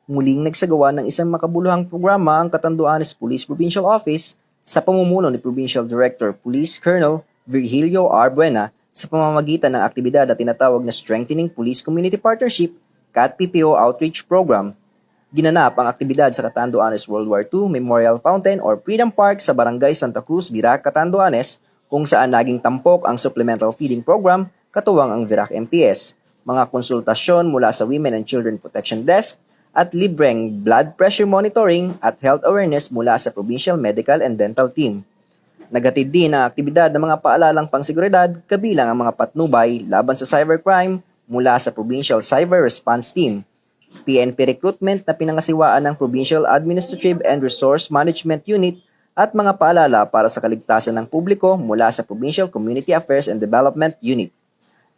muling nagsagawa ng isang makabuluhang programa ang Catanduanes Police Provincial Office sa pamumuno ni Provincial Director Police Colonel Virgilio R. Buena sa pamamagitan ng aktibidad na tinatawag na Strengthening Police Community Partnership CAT-PPO Outreach Program. Ginanap ang aktibidad sa Catanduanes World War II Memorial Fountain or Freedom Park sa Barangay Santa Cruz, Virac, Catanduanes, kung saan naging tampok ang Supplemental Feeding Program katuwang ang Virac MPS, mga konsultasyon mula sa Women and Children Protection Desk, at libreng blood pressure monitoring at health awareness mula sa Provincial Medical and Dental Team. Nagatid din ang aktibidad ng mga paalalang pangsiguridad kabilang ang mga patnubay laban sa cybercrime mula sa Provincial Cyber Response Team, PNP recruitment na pinangasiwaan ng Provincial Administrative and Resource Management Unit at mga paalala para sa kaligtasan ng publiko mula sa Provincial Community Affairs and Development Unit.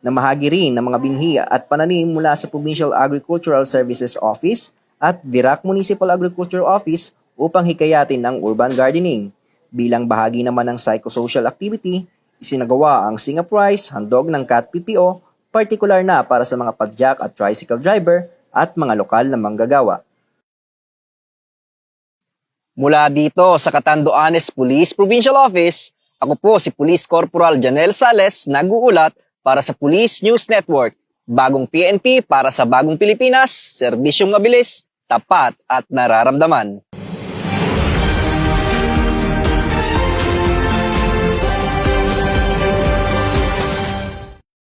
Namahagi rin ng mga binhi at pananim mula sa Provincial Agricultural Services Office at Virac Municipal Agriculture Office upang hikayatin ang urban gardening. Bilang bahagi naman ng psychosocial activity, isinagawa ang Sing Up Rice, handog ng CAT-PPO, partikular na para sa mga padyak at tricycle driver at mga lokal na manggagawa. Mula dito sa Catanduanes Police Provincial Office, ako po si Police Corporal Janel Sales, nag-uulat para sa Police News Network. Bagong PNP para sa bagong Pilipinas, serbisyong mabilis, tapat at nararamdaman.